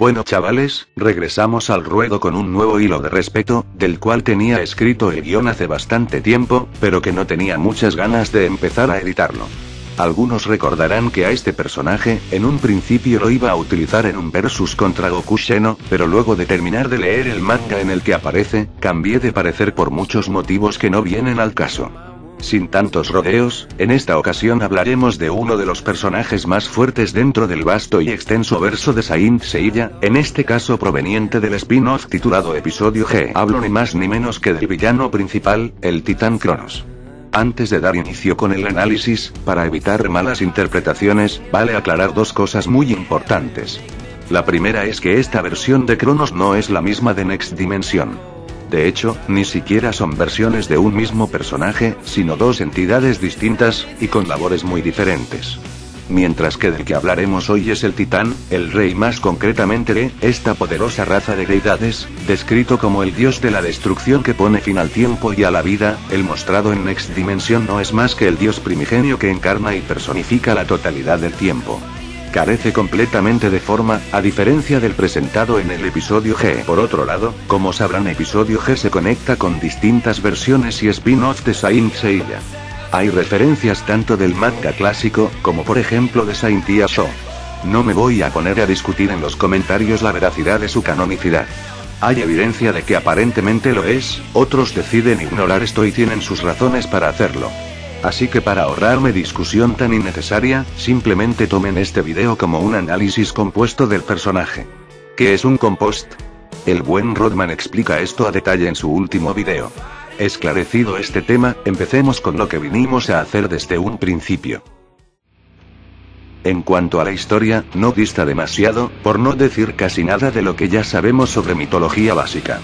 Bueno chavales, regresamos al ruedo con un nuevo hilo de respeto, del cual tenía escrito el guión hace bastante tiempo, pero que no tenía muchas ganas de empezar a editarlo. Algunos recordarán que a este personaje, en un principio lo iba a utilizar en un versus contra Goku Xeno, pero luego de terminar de leer el manga en el que aparece, cambié de parecer por muchos motivos que no vienen al caso. Sin tantos rodeos, en esta ocasión hablaremos de uno de los personajes más fuertes dentro del vasto y extenso verso de Saint Seiya, en este caso proveniente del spin-off titulado Episodio G. Hablo ni más ni menos que del villano principal, el Titán Cronos. Antes de dar inicio con el análisis, para evitar malas interpretaciones, vale aclarar dos cosas muy importantes. La primera es que esta versión de Cronos no es la misma de Next Dimension. De hecho, ni siquiera son versiones de un mismo personaje, sino dos entidades distintas, y con labores muy diferentes. Mientras que del que hablaremos hoy es el Titán, el rey más concretamente de esta poderosa raza de deidades, descrito como el dios de la destrucción que pone fin al tiempo y a la vida. El mostrado en Next Dimension no es más que el dios primigenio que encarna y personifica la totalidad del tiempo. Carece completamente de forma, a diferencia del presentado en el episodio G. Por otro lado, como sabrán, episodio G se conecta con distintas versiones y spin-off de Saint Seiya. Hay referencias tanto del manga clásico, como por ejemplo de Saint Seiya Show. No me voy a poner a discutir en los comentarios la veracidad de su canonicidad. Hay evidencia de que aparentemente lo es, otros deciden ignorar esto y tienen sus razones para hacerlo. Así que para ahorrarme discusión tan innecesaria, simplemente tomen este video como un análisis compuesto del personaje. ¿Qué es un compost? El buen Rodman explica esto a detalle en su último video. Esclarecido este tema, empecemos con lo que vinimos a hacer desde un principio. En cuanto a la historia, no dista demasiado, por no decir casi nada de lo que ya sabemos sobre mitología básica.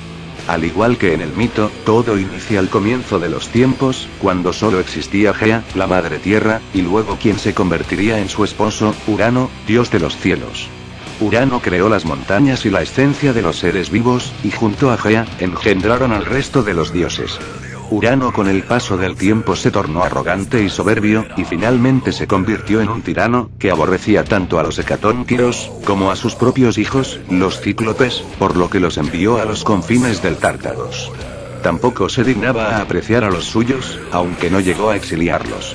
Al igual que en el mito, todo inicia al comienzo de los tiempos, cuando solo existía Gea, la madre tierra, y luego quien se convertiría en su esposo, Urano, dios de los cielos. Urano creó las montañas y la esencia de los seres vivos, y junto a Gea, engendraron al resto de los dioses. Urano con el paso del tiempo se tornó arrogante y soberbio, y finalmente se convirtió en un tirano, que aborrecía tanto a los hecatónquiros, como a sus propios hijos, los cíclopes, por lo que los envió a los confines del Tártaros. Tampoco se dignaba a apreciar a los suyos, aunque no llegó a exiliarlos.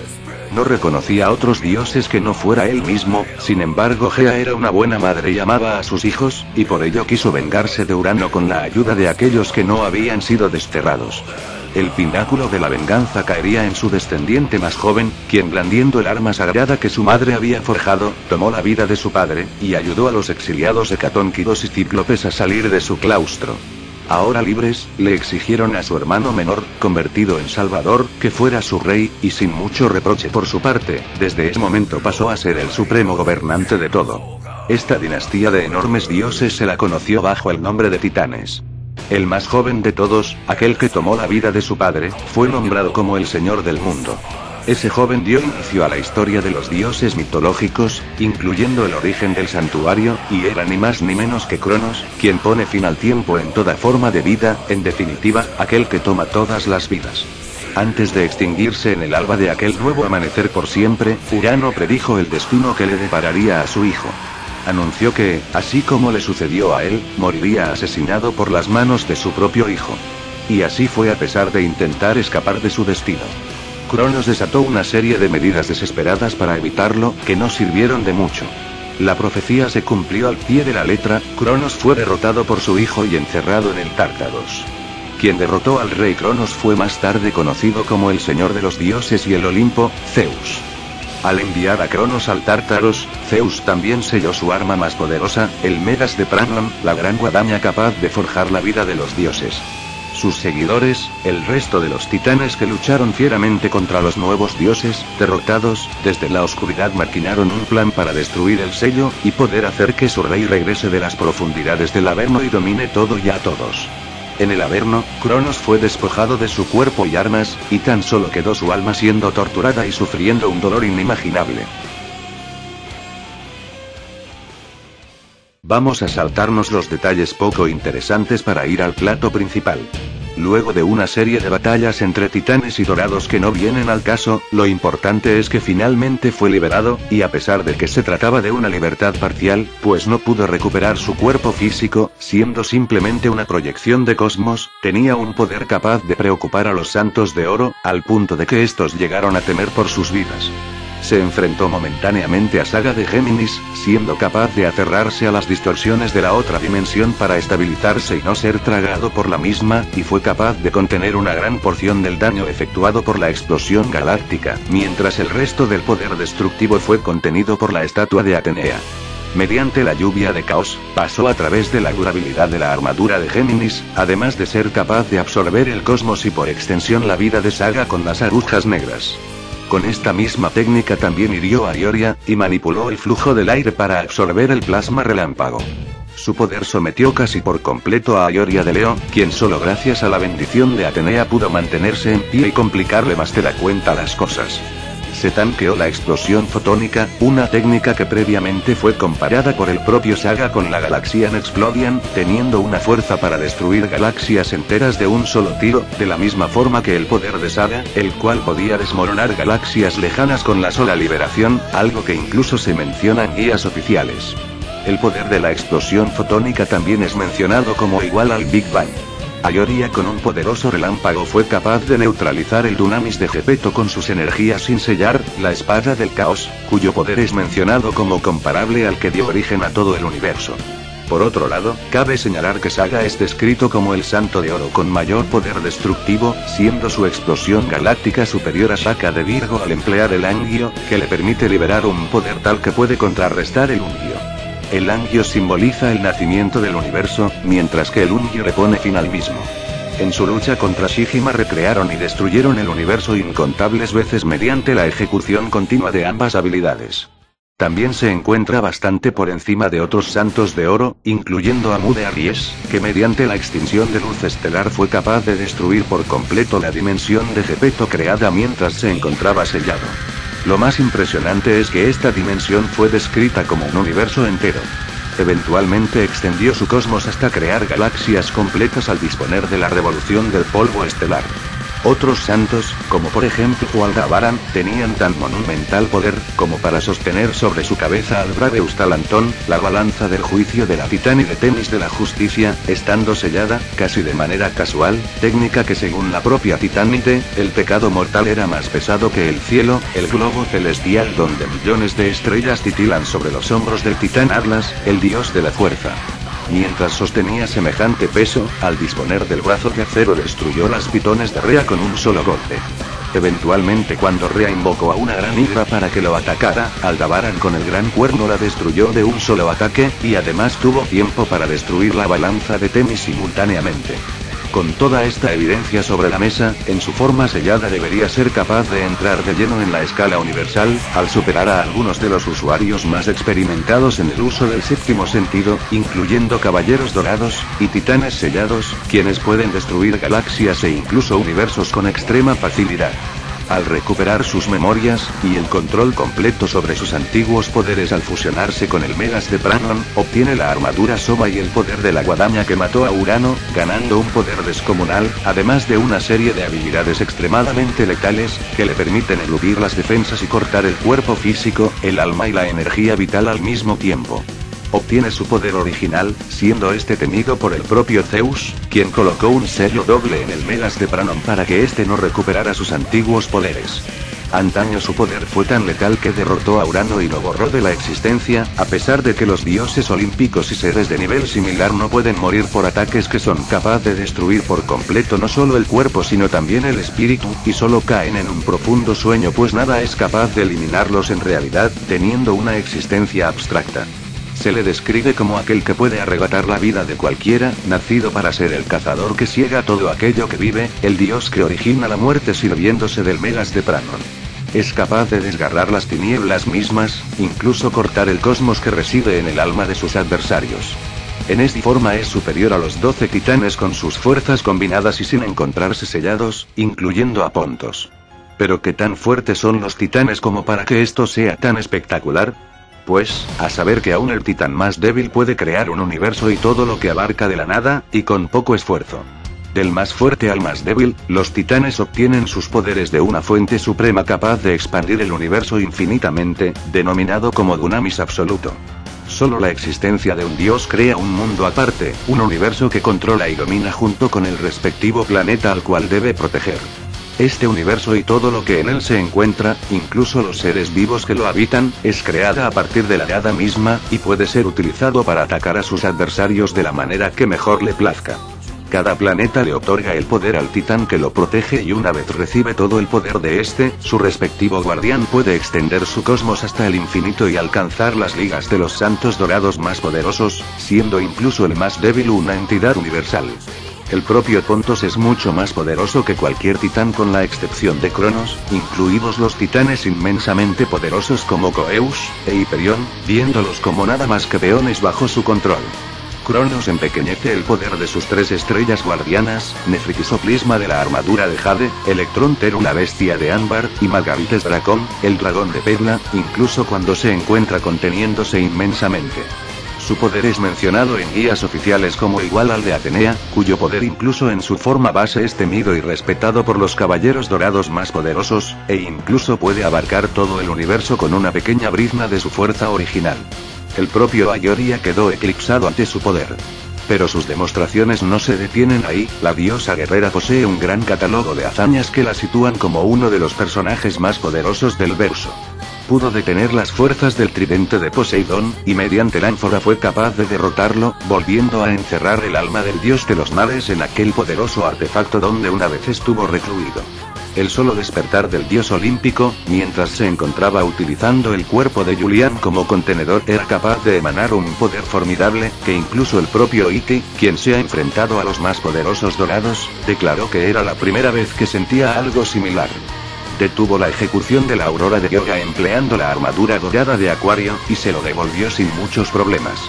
No reconocía a otros dioses que no fuera él mismo, sin embargo Gea era una buena madre y amaba a sus hijos, y por ello quiso vengarse de Urano con la ayuda de aquellos que no habían sido desterrados. El pináculo de la venganza caería en su descendiente más joven, quien blandiendo el arma sagrada que su madre había forjado, tomó la vida de su padre, y ayudó a los exiliados hecatónquidos y cíclopes a salir de su claustro. Ahora libres, le exigieron a su hermano menor, convertido en Salvador, que fuera su rey, y sin mucho reproche por su parte, desde ese momento pasó a ser el supremo gobernante de todo. Esta dinastía de enormes dioses se la conoció bajo el nombre de Titanes. El más joven de todos, aquel que tomó la vida de su padre, fue nombrado como el Señor del Mundo. Ese joven dio inicio a la historia de los dioses mitológicos, incluyendo el origen del santuario, y era ni más ni menos que Cronos, quien pone fin al tiempo en toda forma de vida, en definitiva, aquel que toma todas las vidas. Antes de extinguirse en el alba de aquel nuevo amanecer por siempre, Urano predijo el destino que le depararía a su hijo. Anunció que, así como le sucedió a él, moriría asesinado por las manos de su propio hijo. Y así fue a pesar de intentar escapar de su destino. Cronos desató una serie de medidas desesperadas para evitarlo, que no sirvieron de mucho. La profecía se cumplió al pie de la letra, Cronos fue derrotado por su hijo y encerrado en el Tártaros. Quien derrotó al rey Cronos fue más tarde conocido como el Señor de los Dioses y el Olimpo, Zeus. Al enviar a Cronos al Tártaros, Zeus también selló su arma más poderosa, el Megas de Pranlon, la gran guadaña capaz de forjar la vida de los dioses. Sus seguidores, el resto de los titanes que lucharon fieramente contra los nuevos dioses, derrotados, desde la oscuridad maquinaron un plan para destruir el sello, y poder hacer que su rey regrese de las profundidades del Averno y domine todo y a todos. En el Averno, Cronos fue despojado de su cuerpo y armas, y tan solo quedó su alma siendo torturada y sufriendo un dolor inimaginable. Vamos a saltarnos los detalles poco interesantes para ir al plato principal. Luego de una serie de batallas entre titanes y dorados que no vienen al caso, lo importante es que finalmente fue liberado, y a pesar de que se trataba de una libertad parcial, pues no pudo recuperar su cuerpo físico, siendo simplemente una proyección de Cosmos, tenía un poder capaz de preocupar a los Santos de Oro, al punto de que estos llegaron a temer por sus vidas. Se enfrentó momentáneamente a Saga de Géminis, siendo capaz de aferrarse a las distorsiones de la otra dimensión para estabilizarse y no ser tragado por la misma, y fue capaz de contener una gran porción del daño efectuado por la explosión galáctica, mientras el resto del poder destructivo fue contenido por la estatua de Atenea. Mediante la lluvia de caos, pasó a través de la durabilidad de la armadura de Géminis, además de ser capaz de absorber el cosmos y por extensión la vida de Saga con las agujas negras. Con esta misma técnica también hirió a Ioria, y manipuló el flujo del aire para absorber el plasma relámpago. Su poder sometió casi por completo a Ioria de Leo, quien solo gracias a la bendición de Atenea pudo mantenerse en pie y complicarle más de la cuenta las cosas. Se tanqueó la explosión fotónica, una técnica que previamente fue comparada por el propio Saga con la Galaxian Explosion, teniendo una fuerza para destruir galaxias enteras de un solo tiro, de la misma forma que el poder de Saga, el cual podía desmoronar galaxias lejanas con la sola liberación, algo que incluso se menciona en guías oficiales. El poder de la explosión fotónica también es mencionado como igual al Big Bang. Ioria con un poderoso relámpago fue capaz de neutralizar el Dunamis de Gepeto con sus energías sin sellar, la espada del caos, cuyo poder es mencionado como comparable al que dio origen a todo el universo. Por otro lado, cabe señalar que Saga es descrito como el Santo de Oro con mayor poder destructivo, siendo su explosión galáctica superior a Shaka de Virgo al emplear el Angio, que le permite liberar un poder tal que puede contrarrestar el Ungio. El Angio simboliza el nacimiento del universo, mientras que el Ungio le pone fin al mismo. En su lucha contra Shigima recrearon y destruyeron el universo incontables veces mediante la ejecución continua de ambas habilidades. También se encuentra bastante por encima de otros Santos de Oro, incluyendo a Mu de Aries, que mediante la extinción de luz estelar fue capaz de destruir por completo la dimensión de Gepeto creada mientras se encontraba sellado. Lo más impresionante es que esta dimensión fue descrita como un universo entero. Eventualmente extendió su cosmos hasta crear galaxias completas al disponer de la revolución del polvo estelar. Otros santos, como por ejemplo Aldebaran, tenían tan monumental poder, como para sostener sobre su cabeza al Bradeus Talantón, la balanza del juicio de la Titán y de Temis de la justicia, estando sellada, casi de manera casual, técnica que según la propia Titánite, el pecado mortal era más pesado que el cielo, el globo celestial donde millones de estrellas titilan sobre los hombros del Titán Atlas, el dios de la fuerza. Mientras sostenía semejante peso, al disponer del brazo de acero destruyó las pitones de Rea con un solo golpe. Eventualmente cuando Rea invocó a una gran hidra para que lo atacara, Aldebaran con el gran cuerno la destruyó de un solo ataque, y además tuvo tiempo para destruir la balanza de Temis simultáneamente. Con toda esta evidencia sobre la mesa, en su forma sellada debería ser capaz de entrar de lleno en la escala universal, al superar a algunos de los usuarios más experimentados en el uso del séptimo sentido, incluyendo caballeros dorados, y titanes sellados, quienes pueden destruir galaxias e incluso universos con extrema facilidad. Al recuperar sus memorias, y el control completo sobre sus antiguos poderes al fusionarse con el Megas de Pranon, obtiene la armadura Sova y el poder de la guadaña que mató a Urano, ganando un poder descomunal, además de una serie de habilidades extremadamente letales, que le permiten eludir las defensas y cortar el cuerpo físico, el alma y la energía vital al mismo tiempo. Obtiene su poder original, siendo este temido por el propio Zeus, quien colocó un sello doble en el Megas de Pranon para que éste no recuperara sus antiguos poderes. Antaño su poder fue tan letal que derrotó a Urano y lo borró de la existencia, a pesar de que los dioses olímpicos y seres de nivel similar no pueden morir por ataques que son capaces de destruir por completo no solo el cuerpo sino también el espíritu, y solo caen en un profundo sueño pues nada es capaz de eliminarlos en realidad, teniendo una existencia abstracta. Se le describe como aquel que puede arrebatar la vida de cualquiera, nacido para ser el cazador que ciega todo aquello que vive, el dios que origina la muerte sirviéndose del Megas de Pranon. Es capaz de desgarrar las tinieblas mismas, incluso cortar el cosmos que reside en el alma de sus adversarios. En esta forma es superior a los 12 titanes con sus fuerzas combinadas y sin encontrarse sellados, incluyendo a Pontos. Pero ¿qué tan fuertes son los titanes como para que esto sea tan espectacular? Pues, a saber que aún el titán más débil puede crear un universo y todo lo que abarca de la nada, y con poco esfuerzo. Del más fuerte al más débil, los titanes obtienen sus poderes de una fuente suprema capaz de expandir el universo infinitamente, denominado como Dunamis absoluto. Solo la existencia de un dios crea un mundo aparte, un universo que controla y domina junto con el respectivo planeta al cual debe proteger. Este universo y todo lo que en él se encuentra, incluso los seres vivos que lo habitan, es creada a partir de la hada misma, y puede ser utilizado para atacar a sus adversarios de la manera que mejor le plazca. Cada planeta le otorga el poder al titán que lo protege y una vez recibe todo el poder de este, su respectivo guardián puede extender su cosmos hasta el infinito y alcanzar las ligas de los santos dorados más poderosos, siendo incluso el más débil una entidad universal. El propio Pontos es mucho más poderoso que cualquier titán con la excepción de Cronos, incluidos los titanes inmensamente poderosos como Coeus e Hiperión, viéndolos como nada más que peones bajo su control. Cronos empequeñece el poder de sus 3 estrellas guardianas, Nefitisoplisma de la armadura de Jade, Electrón Teru la bestia de ámbar, y Margarites Dracón, el dragón de perla, incluso cuando se encuentra conteniéndose inmensamente. Su poder es mencionado en guías oficiales como igual al de Atenea, cuyo poder incluso en su forma base es temido y respetado por los caballeros dorados más poderosos, e incluso puede abarcar todo el universo con una pequeña brizna de su fuerza original. El propio Ayoria quedó eclipsado ante su poder. Pero sus demostraciones no se detienen ahí, la diosa guerrera posee un gran catálogo de hazañas que la sitúan como uno de los personajes más poderosos del verso. Pudo detener las fuerzas del tridente de Poseidón, y mediante la ánfora fue capaz de derrotarlo, volviendo a encerrar el alma del dios de los mares en aquel poderoso artefacto donde una vez estuvo recluido. El solo despertar del dios olímpico, mientras se encontraba utilizando el cuerpo de Julián como contenedor, era capaz de emanar un poder formidable, que incluso el propio Iti, quien se ha enfrentado a los más poderosos dorados, declaró que era la primera vez que sentía algo similar. Detuvo la ejecución de la aurora de Yoga empleando la armadura dorada de Acuario, y se lo devolvió sin muchos problemas.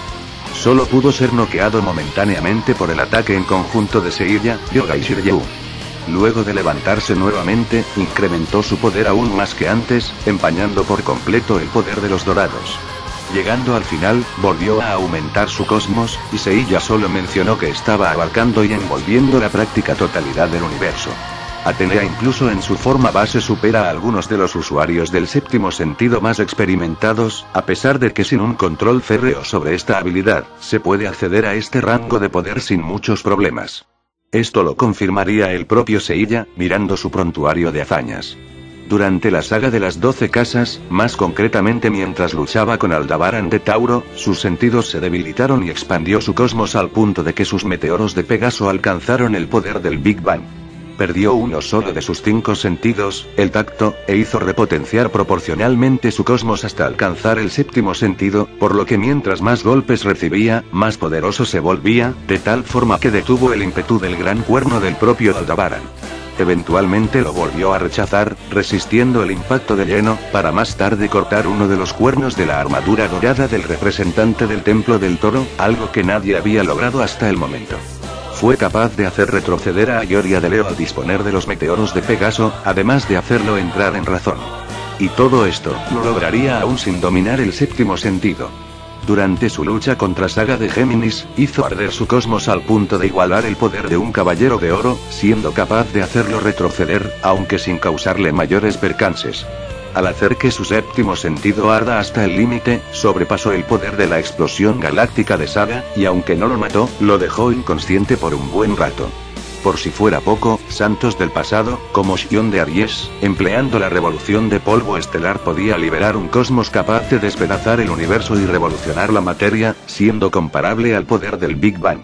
Solo pudo ser noqueado momentáneamente por el ataque en conjunto de Seiya, Yoga y Shiryu. Luego de levantarse nuevamente, incrementó su poder aún más que antes, empañando por completo el poder de los dorados. Llegando al final, volvió a aumentar su cosmos, y Seiya solo mencionó que estaba abarcando y envolviendo la práctica totalidad del universo. Atenea incluso en su forma base supera a algunos de los usuarios del séptimo sentido más experimentados, a pesar de que sin un control férreo sobre esta habilidad, se puede acceder a este rango de poder sin muchos problemas. Esto lo confirmaría el propio Seiya, mirando su prontuario de hazañas. Durante la saga de las 12 casas, más concretamente mientras luchaba con Aldebarán de Tauro, sus sentidos se debilitaron y expandió su cosmos al punto de que sus meteoros de Pegaso alcanzaron el poder del Big Bang. Perdió uno solo de sus 5 sentidos, el tacto, e hizo repotenciar proporcionalmente su cosmos hasta alcanzar el séptimo sentido, por lo que mientras más golpes recibía, más poderoso se volvía, de tal forma que detuvo el ímpetu del gran cuerno del propio Aldebarán. Eventualmente lo volvió a rechazar, resistiendo el impacto de lleno, para más tarde cortar uno de los cuernos de la armadura dorada del representante del Templo del Toro, algo que nadie había logrado hasta el momento. Fue capaz de hacer retroceder a Ayoria de Leo al disponer de los meteoros de Pegaso, además de hacerlo entrar en razón. Y todo esto, lo lograría aún sin dominar el séptimo sentido. Durante su lucha contra Saga de Géminis, hizo arder su cosmos al punto de igualar el poder de un caballero de oro, siendo capaz de hacerlo retroceder, aunque sin causarle mayores percances. Al hacer que su séptimo sentido arda hasta el límite, sobrepasó el poder de la explosión galáctica de Saga, y aunque no lo mató, lo dejó inconsciente por un buen rato. Por si fuera poco, santos del pasado, como Shion de Aries, empleando la revolución de polvo estelar podía liberar un cosmos capaz de despedazar el universo y revolucionar la materia, siendo comparable al poder del Big Bang.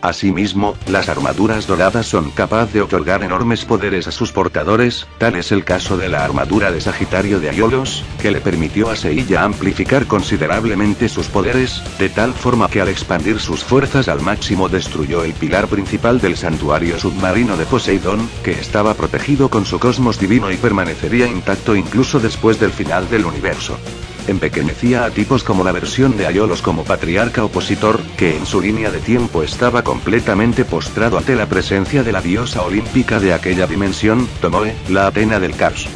Asimismo, las armaduras doradas son capaces de otorgar enormes poderes a sus portadores, tal es el caso de la armadura de Sagitario de Aiolos, que le permitió a Seiya amplificar considerablemente sus poderes, de tal forma que al expandir sus fuerzas al máximo destruyó el pilar principal del santuario submarino de Poseidón, que estaba protegido con su cosmos divino y permanecería intacto incluso después del final del universo. Empequeñecía a tipos como la versión de Aiolos como patriarca opositor, que en su línea de tiempo estaba completamente postrado ante la presencia de la diosa olímpica de aquella dimensión, Tomoe, la Atena del caos.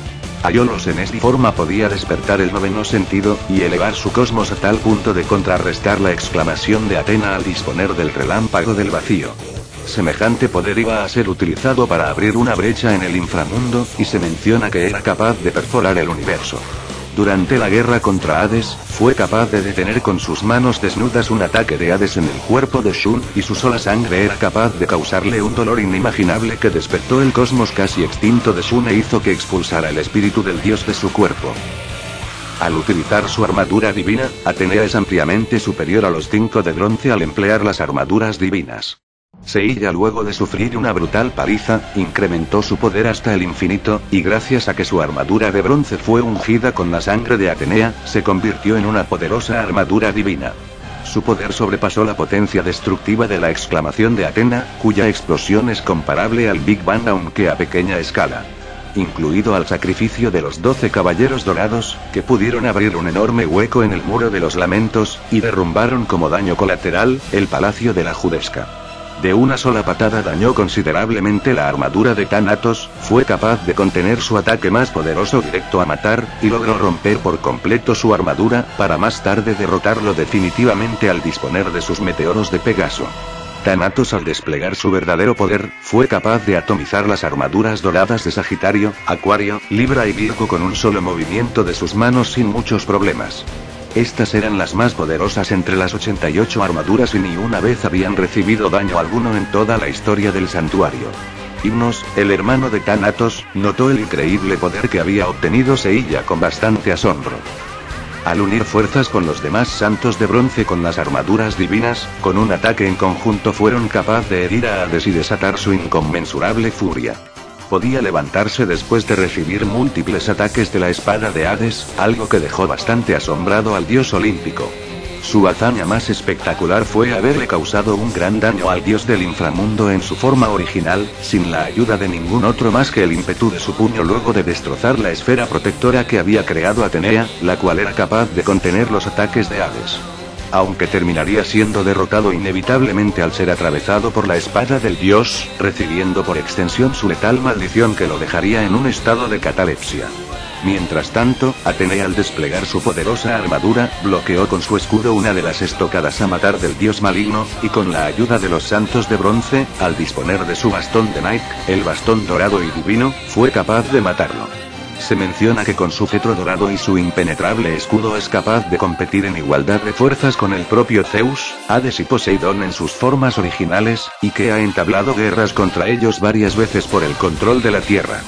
Aiolos en esta forma podía despertar el noveno sentido, y elevar su cosmos a tal punto de contrarrestar la exclamación de Atena al disponer del relámpago del vacío. semejante poder iba a ser utilizado para abrir una brecha en el inframundo, y se menciona que era capaz de perforar el universo. Durante la guerra contra Hades, fue capaz de detener con sus manos desnudas un ataque de Hades en el cuerpo de Shun, y su sola sangre era capaz de causarle un dolor inimaginable que despertó el cosmos casi extinto de Shun e hizo que expulsara el espíritu del dios de su cuerpo. Al utilizar su armadura divina, Atenea es ampliamente superior a los 5 de bronce al emplear las armaduras divinas. Seiya, luego de sufrir una brutal paliza, incrementó su poder hasta el infinito, y gracias a que su armadura de bronce fue ungida con la sangre de Atenea, se convirtió en una poderosa armadura divina. Su poder sobrepasó la potencia destructiva de la exclamación de Atena, cuya explosión es comparable al Big Bang aunque a pequeña escala. Incluido al sacrificio de los 12 caballeros dorados, que pudieron abrir un enorme hueco en el muro de los lamentos, y derrumbaron como daño colateral, el palacio de la Judesca. De una sola patada dañó considerablemente la armadura de Thanatos, fue capaz de contener su ataque más poderoso directo a matar, y logró romper por completo su armadura, para más tarde derrotarlo definitivamente al disponer de sus meteoros de Pegaso. Thanatos, al desplegar su verdadero poder, fue capaz de atomizar las armaduras doradas de Sagitario, Acuario, Libra y Virgo con un solo movimiento de sus manos sin muchos problemas. Estas eran las más poderosas entre las 88 armaduras y ni una vez habían recibido daño alguno en toda la historia del santuario. Himnos, el hermano de Thanatos, notó el increíble poder que había obtenido Seiya con bastante asombro. Al unir fuerzas con los demás santos de bronce con las armaduras divinas, con un ataque en conjunto fueron capaces de herir a Hades y desatar su inconmensurable furia. Podía levantarse después de recibir múltiples ataques de la espada de Hades, algo que dejó bastante asombrado al dios olímpico. Su hazaña más espectacular fue haberle causado un gran daño al dios del inframundo en su forma original, sin la ayuda de ningún otro más que el ímpetu de su puño luego de destrozar la esfera protectora que había creado Atenea, la cual era capaz de contener los ataques de Hades. Aunque terminaría siendo derrotado inevitablemente al ser atravesado por la espada del dios, recibiendo por extensión su letal maldición que lo dejaría en un estado de catalepsia. Mientras tanto, Atenea, al desplegar su poderosa armadura, bloqueó con su escudo una de las estocadas a matar del dios maligno, y con la ayuda de los santos de bronce, al disponer de su bastón de Nike, el bastón dorado y divino, fue capaz de matarlo. Se menciona que con su cetro dorado y su impenetrable escudo es capaz de competir en igualdad de fuerzas con el propio Zeus, Hades y Poseidón en sus formas originales, y que ha entablado guerras contra ellos varias veces por el control de la Tierra.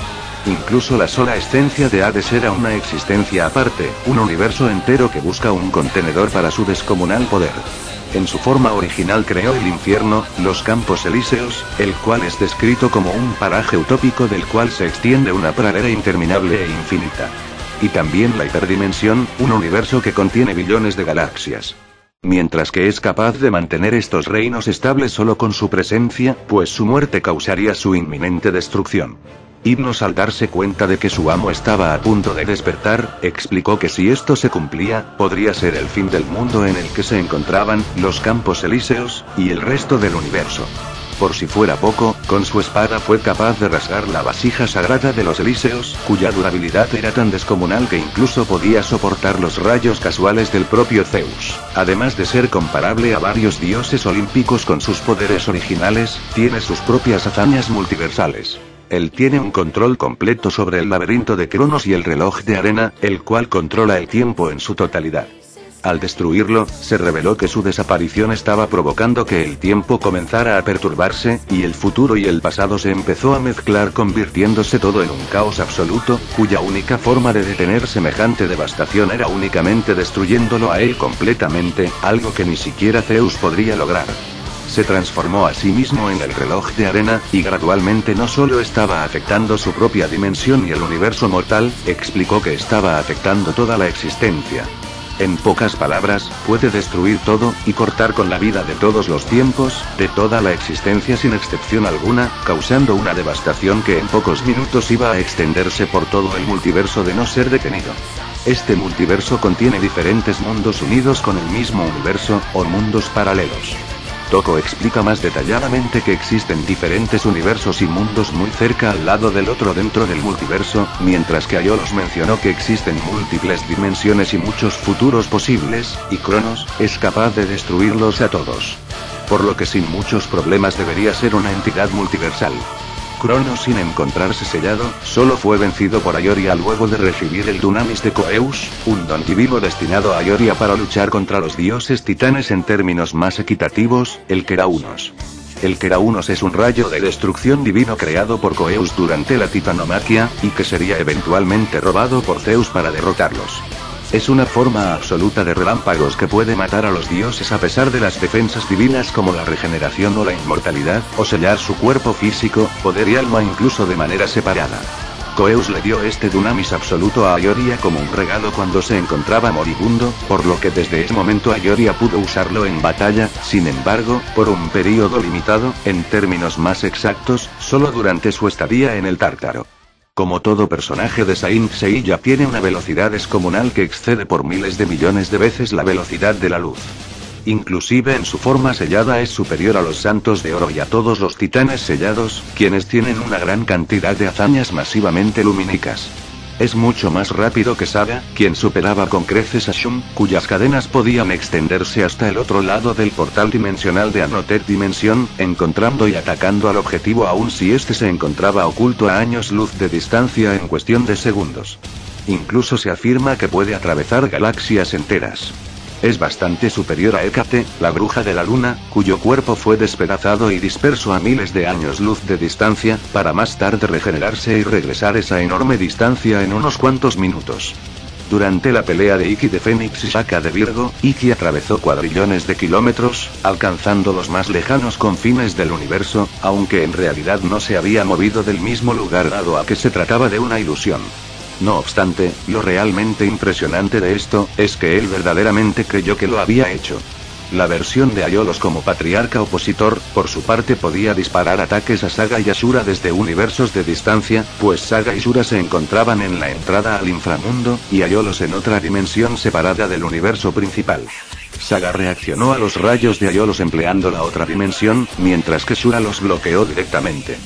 Incluso la sola esencia de Hades era una existencia aparte, un universo entero que busca un contenedor para su descomunal poder. En su forma original creó el infierno, los Campos Elíseos, el cual es descrito como un paraje utópico del cual se extiende una pradera interminable e infinita. Y también la hiperdimensión, un universo que contiene billones de galaxias. Mientras que es capaz de mantener estos reinos estables solo con su presencia, pues su muerte causaría su inminente destrucción. Himnos, al darse cuenta de que su amo estaba a punto de despertar, explicó que si esto se cumplía, podría ser el fin del mundo en el que se encontraban, los Campos Elíseos, y el resto del universo. Por si fuera poco, con su espada fue capaz de rasgar la vasija sagrada de los Elíseos, cuya durabilidad era tan descomunal que incluso podía soportar los rayos casuales del propio Zeus. Además de ser comparable a varios dioses olímpicos con sus poderes originales, tiene sus propias hazañas multiversales. Él tiene un control completo sobre el laberinto de Cronos y el reloj de arena, el cual controla el tiempo en su totalidad. Al destruirlo, se reveló que su desaparición estaba provocando que el tiempo comenzara a perturbarse, y el futuro y el pasado se empezó a mezclar, convirtiéndose todo en un caos absoluto, cuya única forma de detener semejante devastación era únicamente destruyéndolo a él completamente, algo que ni siquiera Zeus podría lograr. Se transformó a sí mismo en el reloj de arena, y gradualmente no solo estaba afectando su propia dimensión y el universo mortal, explicó que estaba afectando toda la existencia. En pocas palabras, puede destruir todo, y cortar con la vida de todos los tiempos, de toda la existencia sin excepción alguna, causando una devastación que en pocos minutos iba a extenderse por todo el multiverso de no ser detenido. Este multiverso contiene diferentes mundos unidos con el mismo universo, o mundos paralelos. Toko explica más detalladamente que existen diferentes universos y mundos muy cerca al lado del otro dentro del multiverso, mientras que Aiolos mencionó que existen múltiples dimensiones y muchos futuros posibles, y Cronos es capaz de destruirlos a todos. por lo que sin muchos problemas debería ser una entidad multiversal. Cronos, sin encontrarse sellado, solo fue vencido por Aioria luego de recibir el Dunamis de Coeus, un don divino destinado a Aioria para luchar contra los dioses titanes en términos más equitativos, el Keraunos. El Keraunos es un rayo de destrucción divino creado por Coeus durante la titanomaquia, y que sería eventualmente robado por Zeus para derrotarlos. Es una forma absoluta de relámpagos que puede matar a los dioses a pesar de las defensas divinas como la regeneración o la inmortalidad, o sellar su cuerpo físico, poder y alma incluso de manera separada. Coeus le dio este Dunamis absoluto a Aioria como un regalo cuando se encontraba moribundo, por lo que desde ese momento Aioria pudo usarlo en batalla, sin embargo, por un período limitado, en términos más exactos, solo durante su estadía en el Tártaro. Como todo personaje de Saint Seiya tiene una velocidad descomunal que excede por miles de millones de veces la velocidad de la luz. Inclusive en su forma sellada es superior a los Santos de Oro y a todos los titanes sellados, quienes tienen una gran cantidad de hazañas masivamente lumínicas. Es mucho más rápido que Saga, quien superaba con creces a Shun, cuyas cadenas podían extenderse hasta el otro lado del portal dimensional de Another Dimension, encontrando y atacando al objetivo aun si este se encontraba oculto a años luz de distancia en cuestión de segundos. Incluso se afirma que puede atravesar galaxias enteras. Es bastante superior a Hécate, la bruja de la luna, cuyo cuerpo fue despedazado y disperso a miles de años luz de distancia, para más tarde regenerarse y regresar esa enorme distancia en unos cuantos minutos. Durante la pelea de Ikki de Fénix y Shaka de Virgo, Ikki atravesó cuadrillones de kilómetros, alcanzando los más lejanos confines del universo, aunque en realidad no se había movido del mismo lugar dado a que se trataba de una ilusión. No obstante, lo realmente impresionante de esto, es que él verdaderamente creyó que lo había hecho. La versión de Aiolos como patriarca opositor, por su parte podía disparar ataques a Saga y Ashura desde universos de distancia, pues Saga y Ashura se encontraban en la entrada al inframundo, y Aiolos en otra dimensión separada del universo principal. Saga reaccionó a los rayos de Aiolos empleando la otra dimensión, mientras que Ashura los bloqueó directamente.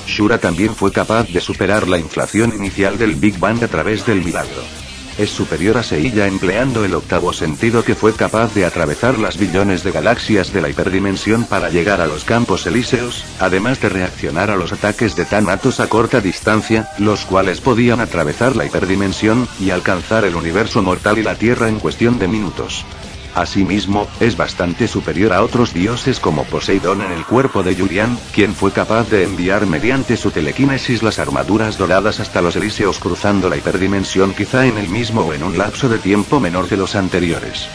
Shura también fue capaz de superar la inflación inicial del Big Bang a través del milagro. Es superior a Seiya empleando el octavo sentido que fue capaz de atravesar las billones de galaxias de la hiperdimensión para llegar a los campos elíseos, además de reaccionar a los ataques de Thanatos a corta distancia, los cuales podían atravesar la hiperdimensión, y alcanzar el universo mortal y la Tierra en cuestión de minutos. Asimismo, es bastante superior a otros dioses como Poseidón en el cuerpo de Yurian, quien fue capaz de enviar mediante su telequinesis las armaduras doradas hasta los elíseos cruzando la hiperdimensión quizá en el mismo o en un lapso de tiempo menor que los anteriores.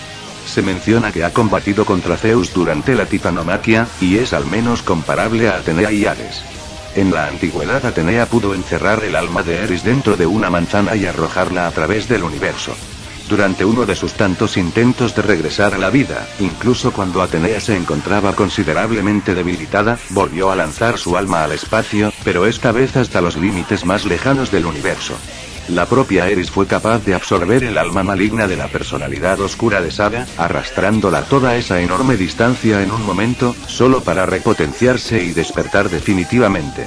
Se menciona que ha combatido contra Zeus durante la titanomaquia, y es al menos comparable a Atenea y Ares. En la antigüedad Atenea pudo encerrar el alma de Eris dentro de una manzana y arrojarla a través del universo. Durante uno de sus tantos intentos de regresar a la vida, incluso cuando Atenea se encontraba considerablemente debilitada, volvió a lanzar su alma al espacio, pero esta vez hasta los límites más lejanos del universo. La propia Eris fue capaz de absorber el alma maligna de la personalidad oscura de Saga, arrastrándola toda esa enorme distancia en un momento, solo para repotenciarse y despertar definitivamente.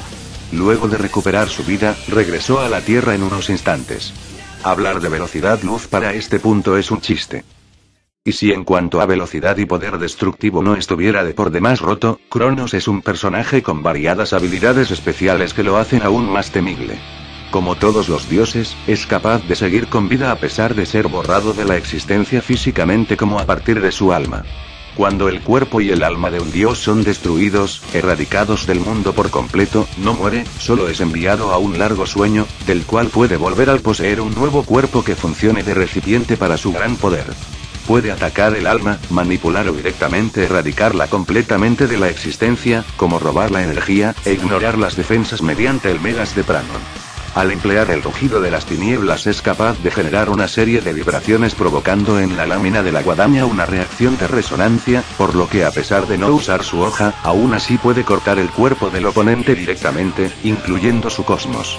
Luego de recuperar su vida, regresó a la Tierra en unos instantes. Hablar de velocidad luz para este punto es un chiste. Y si en cuanto a velocidad y poder destructivo no estuviera de por demás roto, Cronos es un personaje con variadas habilidades especiales que lo hacen aún más temible. Como todos los dioses, es capaz de seguir con vida a pesar de ser borrado de la existencia físicamente como a partir de su alma. Cuando el cuerpo y el alma de un dios son destruidos, erradicados del mundo por completo, no muere, solo es enviado a un largo sueño, del cual puede volver al poseer un nuevo cuerpo que funcione de recipiente para su gran poder. Puede atacar el alma, manipular o directamente erradicarla completamente de la existencia, como robar la energía, e ignorar las defensas mediante el Megas de Pranon. Al emplear el rugido de las tinieblas es capaz de generar una serie de vibraciones provocando en la lámina de la guadaña una reacción de resonancia, por lo que a pesar de no usar su hoja, aún así puede cortar el cuerpo del oponente directamente, incluyendo su cosmos.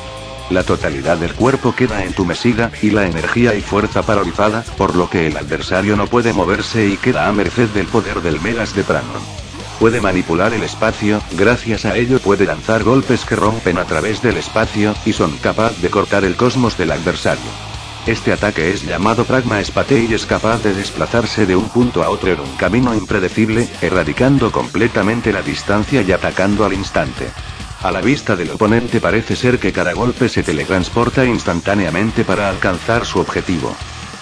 La totalidad del cuerpo queda entumecida, y la energía y fuerza paralizada, por lo que el adversario no puede moverse y queda a merced del poder del Megas de Pranon. Puede manipular el espacio, gracias a ello puede lanzar golpes que rompen a través del espacio, y son capaz de cortar el cosmos del adversario. Este ataque es llamado Pragma Spate y es capaz de desplazarse de un punto a otro en un camino impredecible, erradicando completamente la distancia y atacando al instante. A la vista del oponente parece ser que cada golpe se teletransporta instantáneamente para alcanzar su objetivo.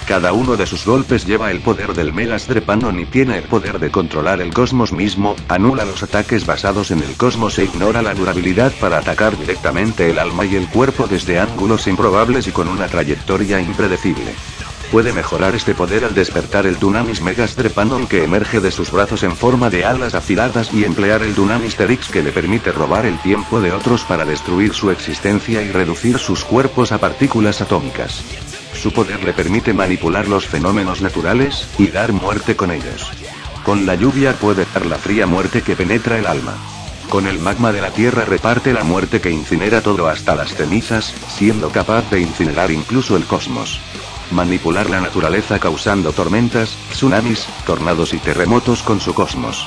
Cada uno de sus golpes lleva el poder del Megas Drepanon y tiene el poder de controlar el cosmos mismo, anula los ataques basados en el cosmos e ignora la durabilidad para atacar directamente el alma y el cuerpo desde ángulos improbables y con una trayectoria impredecible. Puede mejorar este poder al despertar el Dunamis Megas Drepanon que emerge de sus brazos en forma de alas afiladas y emplear el Dunamis Terix que le permite robar el tiempo de otros para destruir su existencia y reducir sus cuerpos a partículas atómicas. Su poder le permite manipular los fenómenos naturales, y dar muerte con ellos. Con la lluvia puede dar la fría muerte que penetra el alma. Con el magma de la tierra reparte la muerte que incinera todo hasta las cenizas, siendo capaz de incinerar incluso el cosmos. Manipular la naturaleza causando tormentas, tsunamis, tornados y terremotos con su cosmos.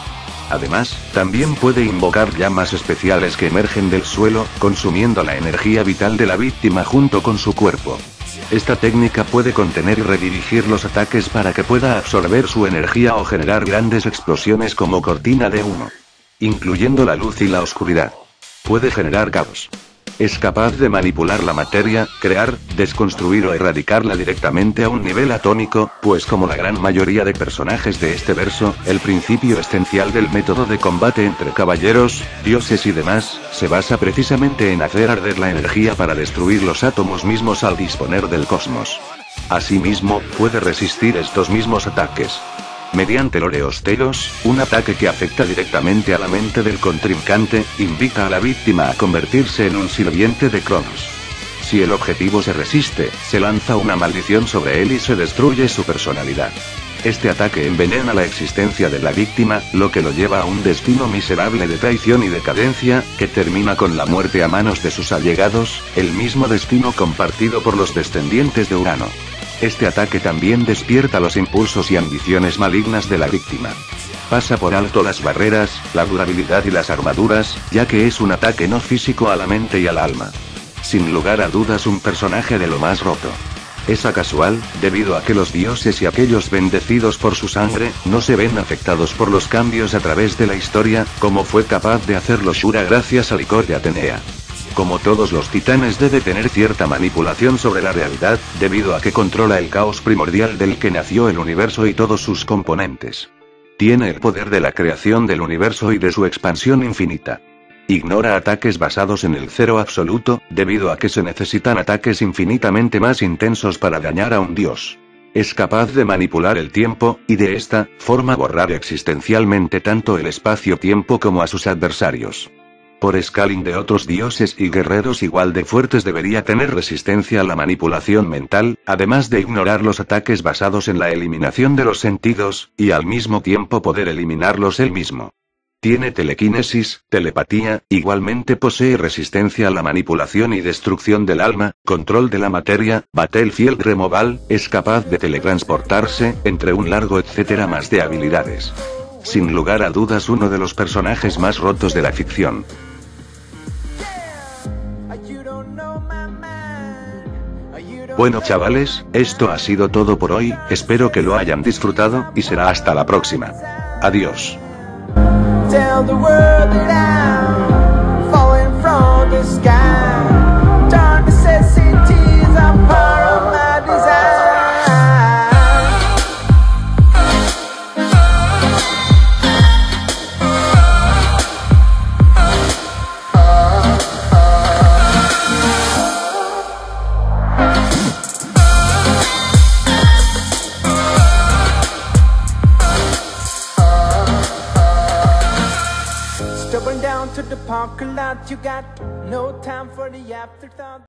Además, también puede invocar llamas especiales que emergen del suelo, consumiendo la energía vital de la víctima junto con su cuerpo. Esta técnica puede contener y redirigir los ataques para que pueda absorber su energía o generar grandes explosiones como cortina de humo. Incluyendo la luz y la oscuridad. Puede generar caos. Es capaz de manipular la materia, crear, desconstruir o erradicarla directamente a un nivel atómico, pues como la gran mayoría de personajes de este verso, el principio esencial del método de combate entre caballeros, dioses y demás, se basa precisamente en hacer arder la energía para destruir los átomos mismos al disponer del cosmos. Asimismo, puede resistir estos mismos ataques. Mediante Loreostelos, un ataque que afecta directamente a la mente del contrincante, invita a la víctima a convertirse en un sirviente de Cronos. Si el objetivo se resiste, se lanza una maldición sobre él y se destruye su personalidad. Este ataque envenena la existencia de la víctima, lo que lo lleva a un destino miserable de traición y decadencia, que termina con la muerte a manos de sus allegados, el mismo destino compartido por los descendientes de Urano. Este ataque también despierta los impulsos y ambiciones malignas de la víctima. Pasa por alto las barreras, la durabilidad y las armaduras, ya que es un ataque no físico a la mente y al alma. Sin lugar a dudas un personaje de lo más roto. Es casual, debido a que los dioses y aquellos bendecidos por su sangre, no se ven afectados por los cambios a través de la historia, como fue capaz de hacerlo Shura gracias al licor de Atenea. Como todos los titanes debe tener cierta manipulación sobre la realidad, debido a que controla el caos primordial del que nació el universo y todos sus componentes. Tiene el poder de la creación del universo y de su expansión infinita. Ignora ataques basados en el cero absoluto, debido a que se necesitan ataques infinitamente más intensos para dañar a un dios. Es capaz de manipular el tiempo, y de esta forma borrar existencialmente tanto el espacio-tiempo como a sus adversarios. Por scaling de otros dioses y guerreros igual de fuertes debería tener resistencia a la manipulación mental, además de ignorar los ataques basados en la eliminación de los sentidos, y al mismo tiempo poder eliminarlos él mismo. Tiene telequinesis, telepatía, igualmente posee resistencia a la manipulación y destrucción del alma, control de la materia, Battlefield Removal, es capaz de teletransportarse, entre un largo etcétera más de habilidades. Sin lugar a dudas uno de los personajes más rotos de la ficción. Bueno chavales, esto ha sido todo por hoy, espero que lo hayan disfrutado, y será hasta la próxima. Adiós. Tell the world that I'm falling from the sky. Dark necessities are part of my design. Stubborn down to the parking lot, you got no time for the afterthought.